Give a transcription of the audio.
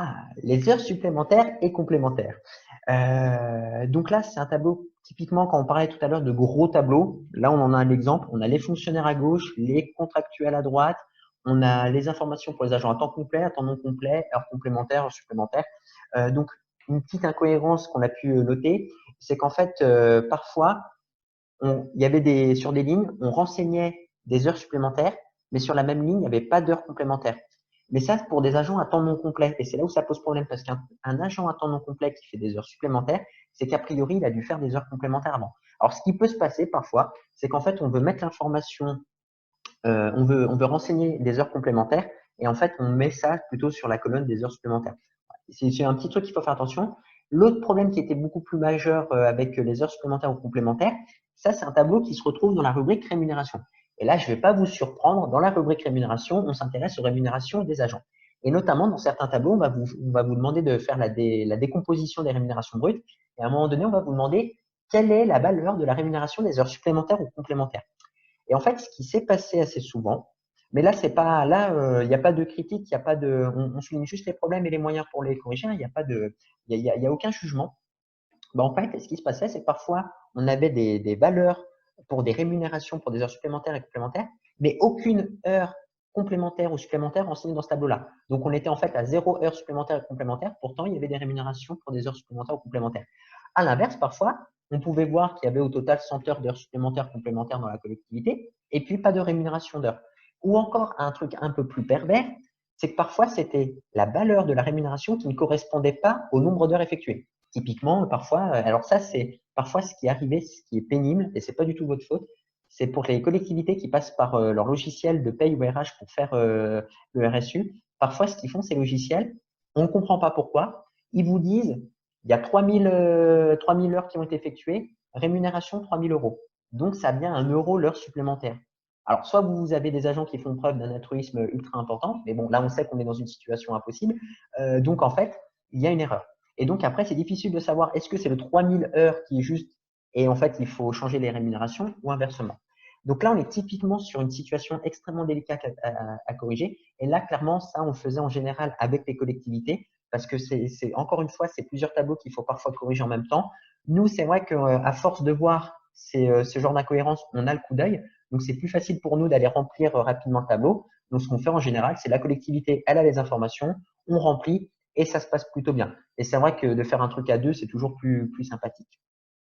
Ah, les heures supplémentaires et complémentaires. Donc là, c'est un tableau, typiquement, quand on parlait tout à l'heure de gros tableaux, là, on en a un exemple. On a les fonctionnaires à gauche, les contractuels à droite, on a les informations pour les agents à temps complet, à temps non complet, heures complémentaires, heures supplémentaires. Donc, une petite incohérence qu'on a pu noter, c'est qu'en fait, parfois, il y avait sur des lignes, on renseignait des heures supplémentaires, mais sur la même ligne, il n'y avait pas d'heures complémentaires. Mais ça, pour des agents à temps non complet. Et c'est là où ça pose problème, parce qu'un agent à temps non complet qui fait des heures supplémentaires, c'est qu'a priori, il a dû faire des heures complémentaires avant. Alors, ce qui peut se passer parfois, c'est qu'en fait, on veut mettre l'information, on veut renseigner des heures complémentaires, et en fait, on met ça plutôt sur la colonne des heures supplémentaires. C'est un petit truc qu'il faut faire attention. L'autre problème qui était beaucoup plus majeur avec les heures supplémentaires ou complémentaires, ça, c'est un tableau qui se retrouve dans la rubrique rémunération. Et là, je ne vais pas vous surprendre, dans la rubrique rémunération, on s'intéresse aux rémunérations des agents. Et notamment, dans certains tableaux, on va vous demander de faire la décomposition des rémunérations brutes. Et à un moment donné, on va vous demander quelle est la valeur de la rémunération des heures supplémentaires ou complémentaires. Et en fait, ce qui s'est passé assez souvent, mais là, c'est pas, là, il n'y a pas de critique, il y a pas de, on souligne juste les problèmes et les moyens pour les corriger. Il n'y a pas de, il y a aucun jugement. Ben, en fait, ce qui se passait, c'est que parfois, on avait des valeurs pour des rémunérations pour des heures supplémentaires et complémentaires, mais aucune heure complémentaire ou supplémentaire renseignée dans ce tableau-là. Donc, on était en fait à 0 heure supplémentaire et complémentaire. Pourtant, il y avait des rémunérations pour des heures supplémentaires ou complémentaires. À l'inverse, parfois, on pouvait voir qu'il y avait au total 100 heures d'heures supplémentaires complémentaires dans la collectivité, et puis pas de rémunération d'heures. Ou encore, un truc un peu plus pervers, c'est que parfois, c'était la valeur de la rémunération qui ne correspondait pas au nombre d'heures effectuées. Typiquement, parfois, alors ça, c'est parfois ce qui est arrivé, ce qui est pénible, et c'est pas du tout votre faute, c'est pour les collectivités qui passent par leur logiciel de paye ou RH pour faire le RSU. Parfois, ce qu'ils font, ces logiciels, on ne comprend pas pourquoi, ils vous disent, il y a 3000 heures qui ont été effectuées, rémunération 3000 euros. Donc, ça vient à 1 euro l'heure supplémentaire. Alors, soit vous avez des agents qui font preuve d'un altruisme ultra important, mais bon, là, on sait qu'on est dans une situation impossible. Donc, en fait, il y a une erreur. Et donc, après, c'est difficile de savoir est-ce que c'est le 3000 heures qui est juste et en fait, il faut changer les rémunérations ou inversement. Donc là, on est typiquement sur une situation extrêmement délicate à corriger. Et là, clairement, ça, on le faisait en général avec les collectivités parce que encore une fois, c'est plusieurs tableaux qu'il faut parfois corriger en même temps. Nous, c'est vrai qu'à force de voir ce genre d'incohérence, on a le coup d'œil. Donc, c'est plus facile pour nous d'aller remplir rapidement le tableau. Donc, ce qu'on fait en général, c'est la collectivité, elle a les informations, on remplit et ça se passe plutôt bien. Et c'est vrai que de faire un truc à deux, c'est toujours plus sympathique.